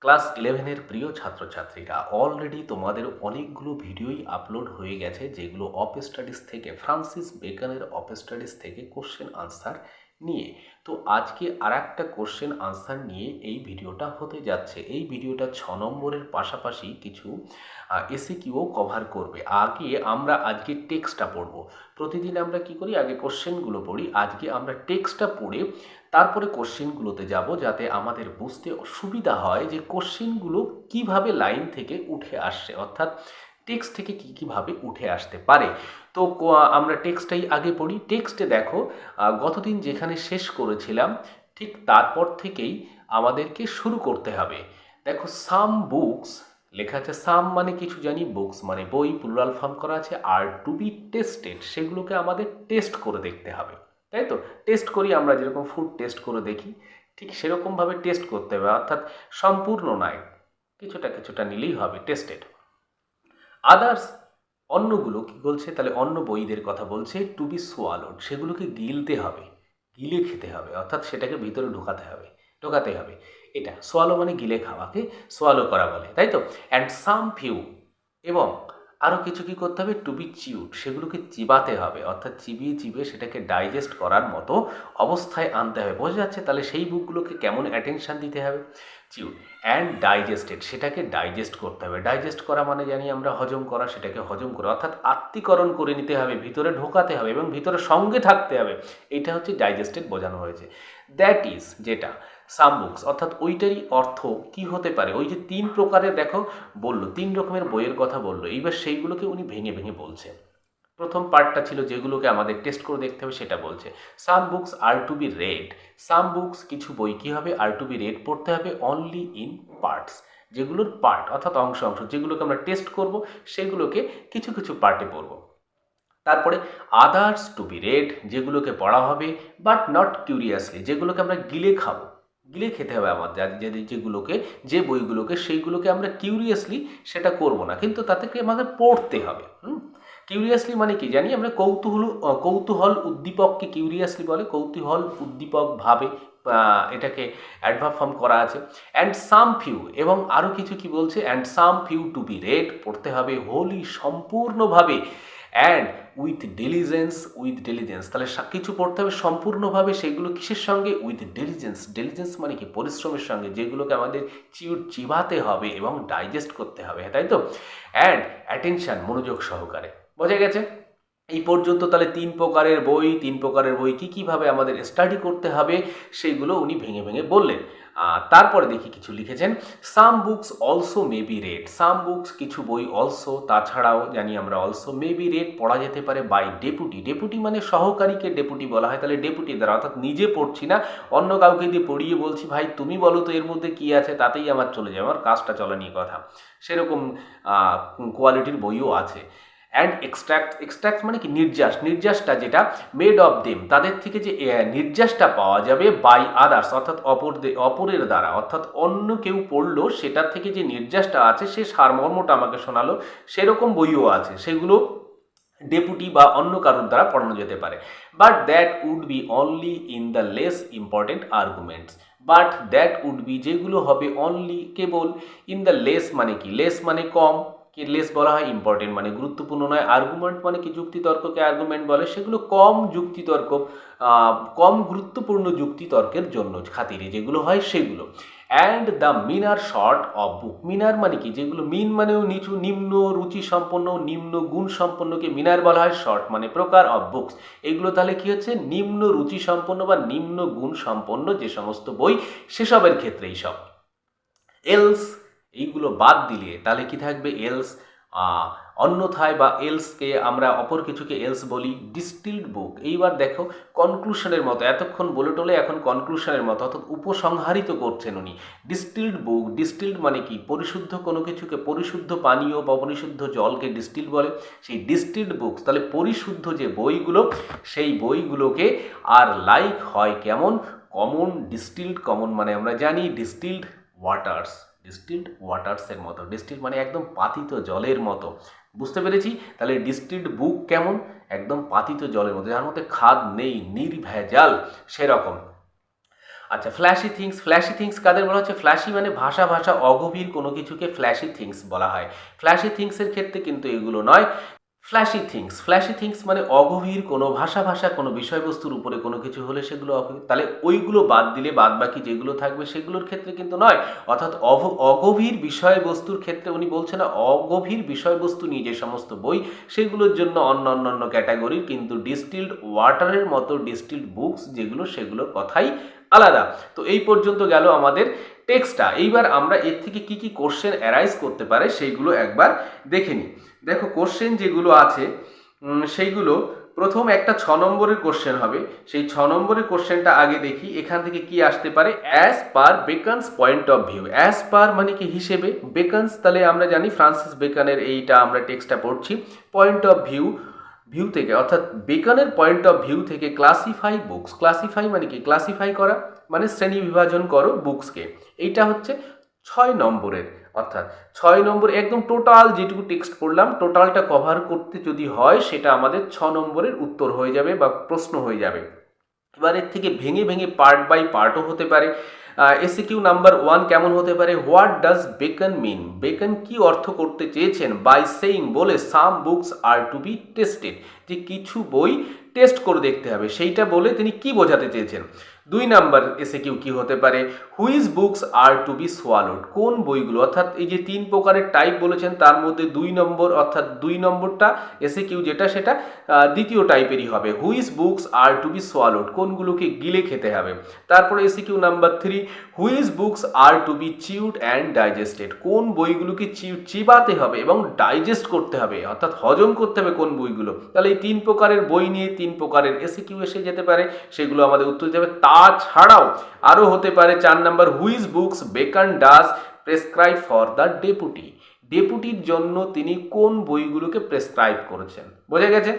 Class 11-এর প্রিয় ছাত্রছাত্রীরা, already তোমাদের অনেকগুলো ভিডিওই আপলোড হয়ে গেছে যেগুলো অফ স্টাডিজ থেকে, ফ্রান্সিস বেকনের অফ স্টাডিজ থেকে কোশ্চেন আনসার নিয়ে। তো আজকে আর একটা কোশ্চেন আনসার নিয়ে এই ভিডিওটা হতে যাচ্ছে। এই ভিডিওটা 6 নম্বরের পাশাপাশি কিছু এসিকিউও কভার করবে। আমরা আজকে টেক্সটটা পড়ব। প্রতিদিন আমরা কি করি, আগে কোশ্চেনগুলো পড়ি, আজকে আমরা টেক্সটটা পড়ে তারপরে কোশ্চেনগুলোতে যাব, যাতে আমাদের বুঝতে সুবিধা হয় যে কোশ্চেনগুলো কিভাবে লাইন থেকে উঠে আসছে, অর্থাৎ টেক্সট থেকে কীভাবে উঠে আসতে পারে। তো আমরা টেক্সটটাই আগে পড়ি। টেক্সটে দেখো, গতদিন যেখানে শেষ করেছিলাম ঠিক তারপর থেকেই আমাদেরকে শুরু করতে হবে। দেখো, সাম বুকস লেখা আছে। সাম মানে কিছু জানি, বুকস মানে বই, প্লুরাল ফর্ম করা আছে। আর টু বি টেস্টেড, সেগুলোকে আমাদের টেস্ট করে দেখতে হবে, তাই তো? টেস্ট করি আমরা, যেরকম ফুড টেস্ট করে দেখি, ঠিক সেরকমভাবে টেস্ট করতে হবে, অর্থাৎ সম্পূর্ণ নয়, কিছুটা কিছুটা নিলেই হবে টেস্টেড। আদার্স, অন্যগুলো কি বলছে, তাহলে অন্য বইদের কথা বলছে। টু বি সোয়ালোড, সেগুলোকে গিলতে হবে, গিলে খেতে হবে, অর্থাৎ সেটাকে ভিতরে ঢোকাতে হবে। এটা সোয়ালো মানে গিলে খাওয়াকে সোয়ালো করা বলে, তাই তো? অ্যান্ড সাম ফিউ, এবং আরও কিছু কি করতে হবে, টু বি চিউড, সেগুলোকে চিবাতে হবে, অর্থাৎ চিবিয়ে চিবিয়ে সেটাকে ডাইজেস্ট করার মতো অবস্থায় আনতে হবে। বোঝা যাচ্ছে? তাহলে সেই বুকগুলোকে কেমন অ্যাটেনশান দিতে হবে। চিউড অ্যান্ড ডাইজেস্টেড, সেটাকে ডাইজেস্ট করতে হবে। ডাইজেস্ট করা মানে জানি আমরা হজম করা, সেটাকে হজম করা, অর্থাৎ আত্মীকরণ করে নিতে হবে, ভিতরে ঢোকাতে হবে এবং ভিতরে সঙ্গে থাকতে হবে। এটা হচ্ছে ডাইজেস্টেড বোঝানো হয়েছে। দ্যাট ইজ, যেটা, সাম বুকস, অর্থাৎ ওইটারই অর্থ কি হতে পারে। ওই যে 3 প্রকারের, দেখো বললো 3 রকমের বইয়ের কথা বললো, এইবার সেইগুলোকে উনি ভেঙে ভেঙে বলছে। প্রথম পার্টটা ছিল যেগুলোকে আমাদের টেস্ট করে দেখতে হবে, সেটা বলছে। Some books are to be read, some books, কিছু বই কী হবে, আর টু বি রেড, পড়তে হবে অনলি ইন পার্টস, যেগুলোর পার্ট অর্থাৎ অংশ যেগুলোকে আমরা টেস্ট করব সেগুলোকে কিছু কিছু পার্টে পড়ব। তারপরে আদার্স টু বি রেড, যেগুলোকে পড়া হবে বাট নট কিউরিয়াসলি, যেগুলোকে আমরা গিলে খেতে হবে আমাদের, যে বইগুলোকে, সেইগুলোকে আমরা কিউরিয়াসলি সেটা করব না, কিন্তু তাদেরকে আমাদের পড়তে হবে। কিউরিয়াসলি মানে কি জানি আমরা, কৌতূহল উদ্দীপককে কিউরিয়াসলি বলে, কৌতূহল উদ্দীপক ভাবে, এটাকে অ্যাডভার্ব ফর্ম করা আছে। অ্যান্ড সাম ফিউ, এবং আরও কিছু কি বলছে, and some few to be read, পড়তে হবে হোলি, সম্পূর্ণভাবে। অ্যান্ড উইথ ডেলিজেন্স, তাহলে কিছু পড়তে হবে সম্পূর্ণভাবে, সেগুলো কিসের সঙ্গে, উইথ ডেলিজেন্স মানে কি, পরিশ্রমের সঙ্গে, যেগুলোকে আমাদের চিবাতে হবে এবং ডাইজেস্ট করতে হবে, তাই তো? অ্যান্ড অ্যাটেনশান, মনোযোগ সহকারে। বোঝা গেছে এই পর্যন্ত? তাহলে 3 প্রকারের বই কীভাবে আমাদের স্টাডি করতে হবে সেইগুলো উনি ভেঙে ভেঙে বললেন। তারপরে দেখি কিছু লিখেছেন। Some books also May be read, some books, কিছু বই, অলসো, তাছাড়াও জানি আমরা, অলসো, মে বি রেড, পড়া যেতে পারে বাই ডেপুটি, ডেপুটি মানে সহকারীকে ডেপুটি বলা হয়, তাহলে ডেপুটি দ্বারা, অর্থাৎ নিজে পড়ছি না, অন্য কাউকে দিয়ে পড়িয়ে বলছি, ভাই তুমি বলো তো এর মধ্যে কী আছে, তাতেই আমার চলে যায়, আমার কাজটা চলা নিয়ে কথা, সেরকম কোয়ালিটির বইও আছে। অ্যান্ড এক্সট্র্যাক্ট মানে কি, নির্যাসটা যেটা, মেড অফ দেম, তাদের থেকে যে নির্যাসটা পাওয়া যাবে, বাই আদার্স, অর্থাৎ অপরের দ্বারা, অর্থাৎ অন্য কেউ পড়লো সেটার থেকে যে নির্যাসটা আছে, সে সারমর্মটা আমাকে শোনালো, সেরকম বইও আছে, সেগুলো ডেপুটি বা অন্য কারোর দ্বারা পড়ানো যেতে পারে। But that would be only in the less important arguments, but that would be, যেগুলো হবে, অনলি কেবল, ইন দ্য লেস মানে কি, লেস মানে কম, কি লেস বলা হয়, ইম্পর্টেন্ট মানে গুরুত্বপূর্ণ নয়, আর্গুমেন্ট মানে কি যুক্তিতর্ককে আর্গুমেন্ট বলে, সেগুলো কম যুক্তিতর্ক, কম গুরুত্বপূর্ণ যুক্তিতর্কের জন্য খাতিরে যেগুলো হয় সেগুলো। And the minor sort of book, minor মানে কি, যেগুলো মিন মানেও নিচু, নিম্ন রুচি সম্পন্ন, নিম্ন গুণ সম্পন্নকে মিনার বলা হয়, শর্ট মানে প্রকার, অফ বুকস, এগুলো তাহলে কি হচ্ছে, নিম্ন রুচি সম্পন্ন বা নিম্ন গুণ সম্পন্ন যে সমস্ত বই, সেসবের ক্ষেত্রে এইসব। এলস, এইগুলো বাদ দিলে তাহলে কি থাকবে, এলস, অন্যথায় বা এলসকে আমরা অপর কিছুকে এলস বলি। ডিস্টিল্ড বুক, এইবার দেখো কনক্লুশনের মতো, এতক্ষণ বলে টোলে এখন কনক্লুশনের মতো, অর্থাৎ উপসংহারিত করছেন উনি। ডিস্টিল্ড বুক, ডিস্টিল্ড মানে কি, পরিশুদ্ধ কোনো কিছুকে, পরিশুদ্ধ পানীয় বা পরিশুদ্ধ জলকে ডিস্টিল্ড বলে, সেই ডিস্টিল্ড বুকস, তাহলে পরিশুদ্ধ যে বইগুলো, সেই বইগুলোকে আর লাইক হয় কেমন, কমন, ডিস্টিল্ড, কমন মানে আমরা জানি ডিস্টিল্ড ওয়াটার্সের মতো, ডিস্টিল্ড মানে একদম পাতিত জলের মতো, বুঝতে পেরেছি? তাহলে ডিস্টিল্ড বুক কেমন, একদম পাতিত জলের মতো, যার মধ্যে খাদ নেই, নির্ভেজাল, সেরকম। আচ্ছা, ফ্ল্যাশি থিংস কাদের বলা হচ্ছে? ফ্ল্যাশি মানে ভাষা ভাষা অগভীর কোনো কিছুকে ফ্ল্যাশি থিংস বলা হয়। ফ্ল্যাশি থিংসের ক্ষেত্রে কিন্তু এগুলো নয়। ফ্ল্যাশি থিংস মানে অগভীর কোনো ভাষা ভাষা কোনো বিষয়বস্তুর উপরে কোনো কিছু হলে সেগুলো অগভীর, তাহলে ওইগুলো বাদ দিলে বাদ বাকি যেগুলো থাকবে সেগুলোর ক্ষেত্রে কিন্তু নয়। অর্থাৎ অগভীর বিষয়বস্তুর ক্ষেত্রে উনি বলছেন না, অগভীর বিষয়বস্তু নিয়ে যে সমস্ত বই সেগুলোর জন্য অন্য ক্যাটাগরির, কিন্তু ডিস্টিলড ওয়াটারের মতো ডিস্টিলড বুকস যেগুলো সেগুলোর কথাই আলাদা। তো এই পর্যন্ত গেল আমাদের টেক্সটটা। এইবার আমরা এর থেকে কি কি কোশ্চেন অ্যারাইজ করতে পারে সেইগুলো একবার দেখে নিই। দেখো কোশ্চেন যেগুলো আছে সেইগুলো প্রথম একটা 6 নম্বরের কোশ্চেন হবে। সেই 6 নম্বরের কোশ্চেনটা আগে দেখি এখান থেকে কি আসতে পারে। As per Bacon's point of view. As per মানে কি হিসেবে, বেকনস তাহলে আমরা জানি ফ্রান্সিস বেকনের এইটা আমরা টেক্সটটা পড়ছি। পয়েন্ট অফ ভিউ থেকে, অর্থাৎ বেকনের পয়েন্ট অফ ভিউ থেকে ক্লাসিফাই বুকস। ক্লাসিফাই মানে কি? ক্লাসিফাই করা মানে শ্রেণী বিভাজন করো বুকসকে। এইটা হচ্ছে 6 নম্বরের। অর্থাৎ 6 নম্বর একদম টোটাল যেটুকু টেক্সট পড়লাম টোটালটা কভার করতে যদি হয় সেটা আমাদের 6 নম্বরের উত্তর হয়ে যাবে বা প্রশ্ন হয়ে যাবে। এবার এর থেকে ভেঙে ভেঙে পার্ট বাই পার্টও হতে পারে। এসিকিউ নাম্বার 1 কেমন হতে পারে? What does Bacon mean? Bacon কি অর্থ করতে চেয়েছেন বাই সেইং, বলে some books are to be tasted, যে কিছু বই টেস্ট করে দেখতে হবে, সেইটা বলে তিনি কি বোঝাতে চেয়েছেন। 2 নাম্বার এসিকিউ কি হতে পারে? Which books are to be swallowed? কোন বইগুলো, অর্থাৎ এই যে 3 প্রকারের টাইপ বলেছেন তার মধ্যে 2 নম্বর, অর্থাৎ 2 নম্বরটা এসিকিউ যেটা সেটা দ্বিতীয় টাইপেরই হবে। Which books are to be swallowed? কোনগুলোকে গিলে খেতে হবে। তারপরে SAQ number 3, which books are to be chewed and digested? কোন বইগুলোকে চিবাতে হবে এবং ডাইজেস্ট করতে হবে, অর্থাৎ হজম করতে হবে কোন বইগুলো। তাহলে এই 3 প্রকারের বই নিয়ে 3 প্রকারের এসিকিউ এসে যেতে পারে, সেগুলো আমাদের উত্তর দিতে হবে। তাছাড়াও আরও হতে পারে 4 number, which books Bacon does prescribe for the deputy? ডেপুটির জন্য তিনি কোন বইগুলোকে প্রেসক্রাইব করেছেন। বোঝা গেছে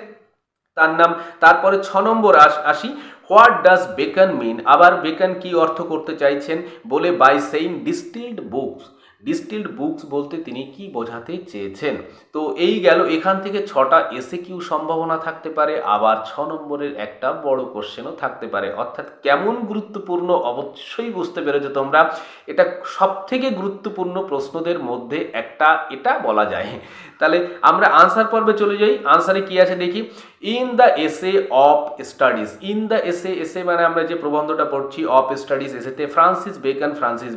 তার নাম। তারপরে 6 নম্বর আসি, হোয়াট ডাজ বেকন মিন? আবার বেকন কি অর্থ করতে চাইছেন, বলে by saying distilled books. Distilled books বলতে তিনি কি বোঝাতে চেয়েছেন। তো এই গেল, এখান থেকে 6টা এসিকিউ সম্ভাবনা থাকতে পারে, আবার 6 নম্বরের একটা বড় কোশ্চেনও থাকতে পারে। অর্থাৎ কেমন গুরুত্বপূর্ণ অবশ্যই বুঝতে পেরেছো তোমরা। এটা সব থেকে গুরুত্বপূর্ণ প্রশ্নদের মধ্যে একটা এটা বলা যায়। তাহলে আমরা আনসার পর্বে চলে যাই। আনসারে কি আছে দেখি। In the essay of studies. In the essay মানে আমরা যে প্রবন্ধটা পড়ছি, অফ স্টাডিজ এসেতে ফ্রান্সিস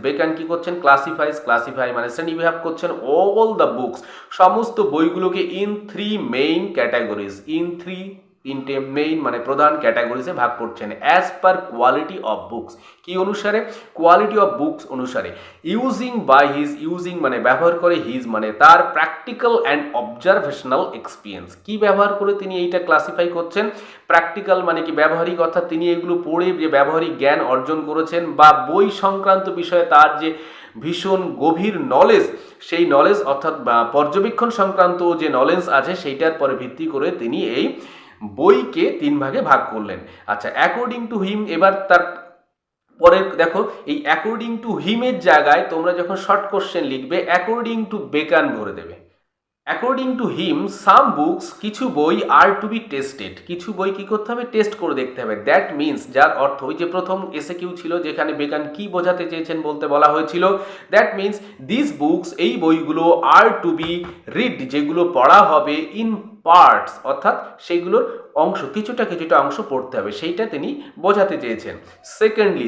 বেকন কি করছেন? ক্লাসিফাই মানে শ্রেণীবিভাগ করছেন অল দ্য বুকস, সমস্ত বইগুলোকে in 3 main categories. In 3 main মানে প্রধান ক্যাটাগরিজে ভাগ করছেন। As per quality of books, কি অনুসারে? কোয়ালিটি অফ বুকস অনুসারে। ইউজিং মানে ব্যবহার করে, হিজ মানে তার, প্র্যাকটিক্যাল অ্যান্ড অবজারভেশনাল এক্সপিরিয়েন্স, কি ব্যবহার করে তিনি এইটা ক্লাসিফাই করছেন। প্র্যাকটিক্যাল মানে কি? ব্যবহারিক, অর্থাৎ তিনি এগুলো পড়ে যে ব্যবহারিক জ্ঞান অর্জন করেছেন, বা বই সংক্রান্ত বিষয়ে তার যে ভীষণ গভীর নলেজ, সেই নলেজ অর্থাৎ পর্যবেক্ষণ সংক্রান্ত যে নলেজ আছে সেইটার পরে ভিত্তি করে তিনি এই বইকে 3 ভাগে ভাগ করলেন। আচ্ছা, অ্যাকর্ডিং টু হিম, এবার তার পরে দেখো এই অ্যাকর্ডিং টু হিমের জায়গায় তোমরা যখন শর্ট কোশ্চেন লিখবে অ্যাকর্ডিং টু বেকন ভরে দেবে। According to him some books, কিছু বই আর টু বি টেস্টেড, কিছু বই কি করতে হবে? টেস্ট করে দেখতে হবে। দ্যাট মিনস, যার অর্থ ওই যে প্রথম এসএকিউ ছিল যেখানে বেকন কি বোঝাতে চেয়েছেন বলতে বলা হয়েছিল। দ্যাট মিনস দিস বুকস, এই বইগুলো আর টু বি রিড, যেগুলো পড়া হবে ইন পার্টস, অর্থাৎ সেগুলোর অংশ কিছুটা অংশ পড়তে হবে, সেইটা তিনি বোঝাতে চেয়েছেন। সেকেন্ডলি,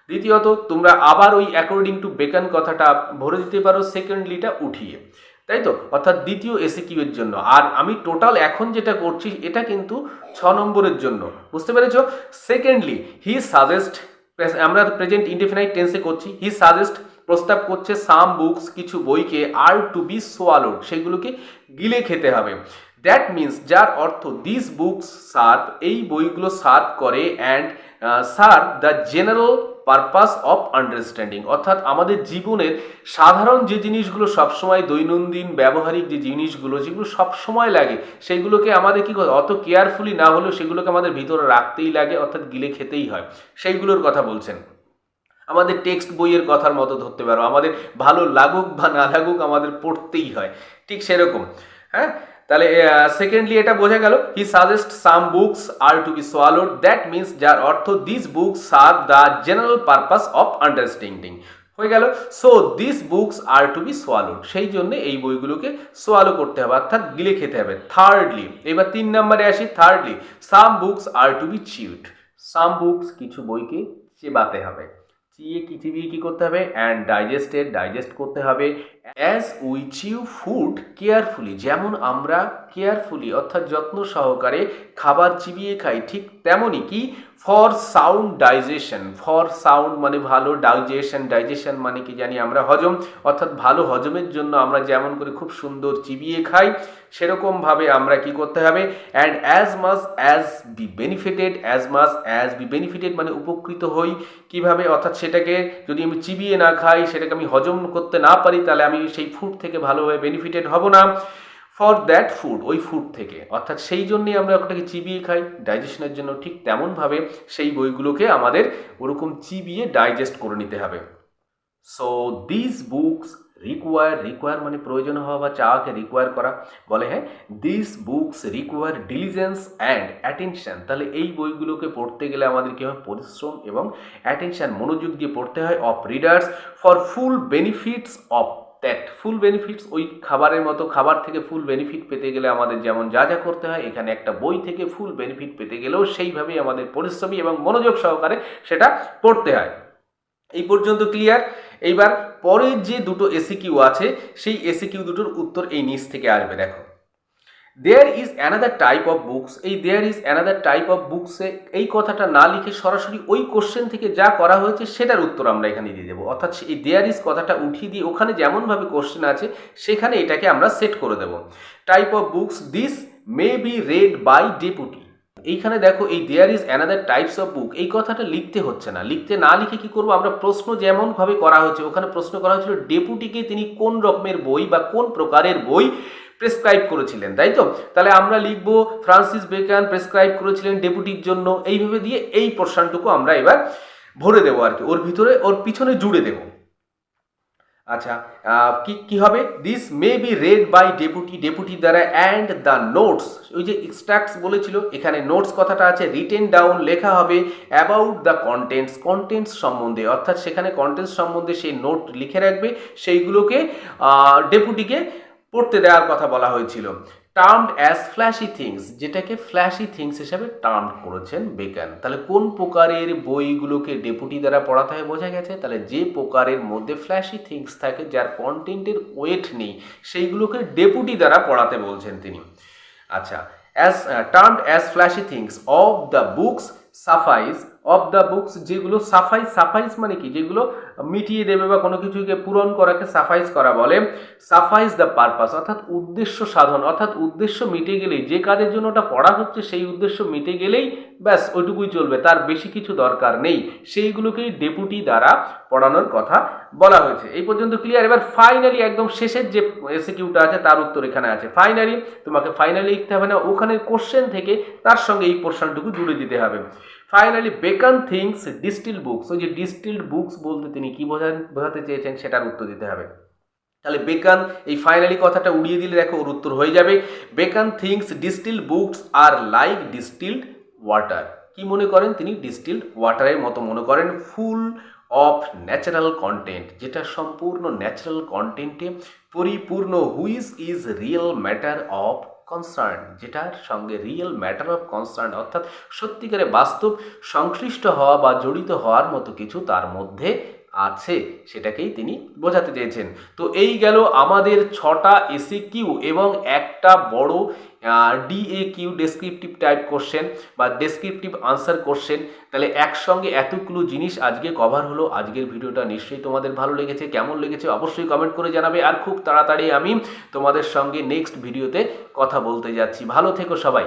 দ্বিতীয়ত তোমরা আবার ওই অ্যাকর্ডিং টু বেকন কথাটা ভরে দিতে পারো সেকেন্ডলিটা উঠিয়ে, তাই তো? অর্থাৎ দ্বিতীয় এসিকিউ এর জন্য। আর আমি টোটাল এখন যেটা করছি এটা কিন্তু 6 নম্বরের জন্য, বুঝতে পেরেছো? সেকেন্ডলি, হি সাজেস্ট, আমরা প্রেজেন্ট ইনডেফিনাইট টেন্সে করছি। হি সাজেস্ট প্রস্তাব করছে সাম বুকস, কিছু বইকে আর টু বি সোয়ালোড, সেগুলোকে গিলে খেতে হবে। দ্যাট মিনস, যার অর্থ দিস বুকস সার্ভ, এই বইগুলো সার্ভ করে, and serve the general purpose of understanding, অর্থাৎ আমাদের জীবনের সাধারণ যে জিনিসগুলো সবসময় দৈনন্দিন ব্যবহারিক যে জিনিসগুলো যেগুলো সবসময় লাগে, সেগুলোকে আমাদের কি করে অত কেয়ারফুলি না হলেও সেগুলোকে আমাদের ভিতরে রাখতেই লাগে, অর্থাৎ গিলে খেতেই হয়, সেইগুলোর কথা বলছেন। আমাদের টেক্সট বইয়ের কথার মতো ধরতে পারো, আমাদের ভালো লাগুক বা না লাগুক আমাদের পড়তেই হয়, ঠিক সেরকম। হ্যাঁ, তাহলে সেকেন্ডলি এটা বোঝা গেল, he suggest some books are to be swallowed, that means যার অর্থ this books serve the general purpose of understanding. হয়ে গেল, so this books are to be swallowed, সেই জন্য এই বইগুলোকে সোয়ালো করতে হবে অর্থাৎ গিলে খেতে হবে। থার্ডলি, এবার 3 নম্বরে আসি। Thirdly, some books are to be chewed, some books কিছু বইকে চেবাতে হবে, চিবিয়ে কি করতে হবে, অ্যান্ড ডাইজেস্ট করতে হবে। As we chew food carefully, যেমন আমরা কেয়ারফুলি অর্থাৎ যত্ন সহকারে খাবার চিবিয়ে খাই, ঠিক তেমনই কি for sound digestion, for sound মানে ভালো, ডাইজেশন মানে কি জানি আমরা হজম, অর্থাৎ ভালো হজমের জন্য আমরা যেমন করে খুব সুন্দর চিবিয়ে খাই, সেরকমভাবে আমরা কি করতে হবে। And as much as B benefited মানে উপকৃত হই কিভাবে, অর্থাৎ সেটাকে যদি আমি চিবিয়ে না খাই, সেটাকে আমি হজম করতে না পারি, তাহলে আমি সেই ফুড থেকে ভালোভাবে বেনিফিটেড হব না। ফর দ্যাট ফুড, ওই ফুড থেকে, অর্থাৎ সেই জন্যই আমরা ওটাকে চিবিয়ে খাই ডাইজেশনের জন্য, ঠিক তেমনভাবে সেই বইগুলোকে আমাদের ওরকম চিবিয়ে ডাইজেস্ট করে নিতে হবে। সো দিস বুকস রিকোয়ার মানে প্রয়োজন হওয়া বা চাওয়াকে রিকোয়ার করা, বলে হ্যাঁ this books require diligence and attention, তাহলে এই বইগুলোকে পড়তে গেলে আমাদের কী হয়, পরিশ্রম এবং অ্যাটেনশন মনোযোগ দিয়ে পড়তে হয়। Of readers for full benefits of that, full benefits ওই খাবারের মতো, খাবার থেকে ফুল বেনিফিট পেতে গেলে আমাদের যেমন যা যা করতে হয়, এখানে একটা বই থেকে ফুল বেনিফিট পেতে গেলেও সেইভাবেই আমাদের পরিশ্রমী এবং মনোযোগ সহকারে সেটা পড়তে হয়। এই পর্যন্ত ক্লিয়ার? এইবার পরের যে দুটো এসিকিউ আছে, সেই এসিকিউ দুটোর উত্তর এই নিচ থেকে আসবে। দেখো, there is another type of books, এই there is another type of বুকসে এই কথাটা না লিখে সরাসরি ওই কোশ্চেন থেকে যা করা হয়েছে সেটার উত্তর আমরা এখানে দিয়ে দেবো, অর্থাৎ এই দেয়ার ইজ কথাটা উঠিয়ে দিয়ে ওখানে যেমনভাবে কোশ্চেন আছে সেখানে এটাকে আমরা সেট করে দেবো। Type of books, this may be read by deputy, এইখানে দেখো এই there is another types of book, এই কথাটা লিখতে হচ্ছে না, লিখতে না লিখে কি করবো আমরা, প্রশ্ন যেমনভাবে করা হয়েছে ওখানে প্রশ্ন করা হয়েছিল ডেপুটিকে তিনি কোন রকমের বই বা কোন প্রকারের বই প্রেসক্রাইব করেছিলেন, তাই তো? তাহলে আমরা লিখবো ফ্রান্সিস বেকন প্রেসক্রাইব করেছিলেন ডেপুটির জন্য, এইভাবে দিয়ে এই পোর্শনটুকু আমরা এবার ভরে দেবো আর কি, ওর পিছনে জুড়ে দেবো। আচ্ছা, কি হবে, this may be read by deputy দ্বারা, অ্যান্ড দ্য নোটস, ওই যে এক্সট্রাক্টস বলেছিল, এখানে নোটস কথাটা আছে, রিটেন ডাউন লেখা হবে, অ্যাবাউট দ্য কন্টেন্টস সম্বন্ধে, অর্থাৎ সেখানে কন্টেন্টস সম্বন্ধে সেই নোট লিখে রাখবে, সেইগুলোকে ডেপুটিকে পড়তে দেওয়ার কথা বলা হয়েছিল। টার্মড অ্যাজ ফ্ল্যাশি থিংস, যেটাকে ফ্ল্যাশি থিংস হিসাবে টার্ম করেছেন বেকন। তাহলে কোন প্রকারের বইগুলোকে ডেপুটি দ্বারা পড়াতে হয় বোঝা গেছে, তাহলে যে প্রকারের মধ্যে ফ্ল্যাশি থিংস থাকে, যার কন্টেন্টের ওয়েট নেই, সেইগুলোকে ডেপুটি দ্বারা পড়াতে বলছেন তিনি। আচ্ছা, as termed as flashy things of the books সাফাইস, of the books যেগুলো সাফাইস মানে কি, যেগুলো মিটিয়ে দেবে বা কোনো কিছুকে পূরণ করাকে সাফাইস করা বলে। সাফাইস দ্য পারপাস অর্থাৎ উদ্দেশ্য সাধন, অর্থাৎ উদ্দেশ্য মিটে গেলেই, যে কাজের জন্য ওটা পড়া হচ্ছে সেই উদ্দেশ্য মিটে গেলেই ব্যাস ওইটুকুই চলবে, তার বেশি কিছু দরকার নেই, সেইগুলোকেই ডেপুটি দ্বারা পড়ানোর কথা বলা হয়েছে। এই পর্যন্ত ক্লিয়ার? এবার ফাইনালি একদম শেষের যে এসিকিউটা আছে তার উত্তর এখানে আছে। ফাইনালি তোমাকে ফাইনালি লিখতে হবে না, ওখানে কোশ্চেন থেকে তার সঙ্গে এই পোর্শনটুকু জুড়ে দিতে হবে। Finally beacon things distilled books, ওই যে ডিস্টিল্ড বুকস বলতে তিনি কি বোঝাতে চেয়েছেন সেটার উত্তর দিতে হবে। তাহলে বেকন এই ফাইনালি কথাটা উড়িয়ে দিলে দেখো ওর উত্তর হয়ে যাবে, beacon things distilled books are like distilled water, কি মনে করেন তিনি, ডিস্টিল্ড ওয়াটারের মতো মনে করেন, ফুল অফ ন্যাচারাল কন্টেন্ট, যেটা সম্পূর্ণ ন্যাচারাল কন্টেন্টে পরিপূর্ণ, which is real matter of concern, যেটার সঙ্গে রিয়েল ম্যাটার অফ কনসার্ন অর্থাৎ সত্যিকারে বাস্তব সংশ্লিষ্ট হওয়া বা জড়িত হওয়ার মতো কিছু তার মধ্যে আছে, সেটাকেই তিনি বোঝাতে চেয়েছেন। তো এই গেল আমাদের 6টা এসিকিউ এবং একটা বড় ডিএকিউ ডেসক্রিপটিভ টাইপ কোশ্চেন বা ডেসক্রিপটিভ আনসার কোশ্চেন। তাহলে একসঙ্গে এতগুলো জিনিস আজকে কভার হলো। আজকের ভিডিওটা নিশ্চয়ই তোমাদের ভালো লেগেছে, কেমন লেগেছে অবশ্যই কমেন্ট করে জানাবে, আর খুব তাড়াতাড়ি আমি তোমাদের সঙ্গে নেক্সট ভিডিওতে কথা বলতে যাচ্ছি। ভালো থেকো সবাই।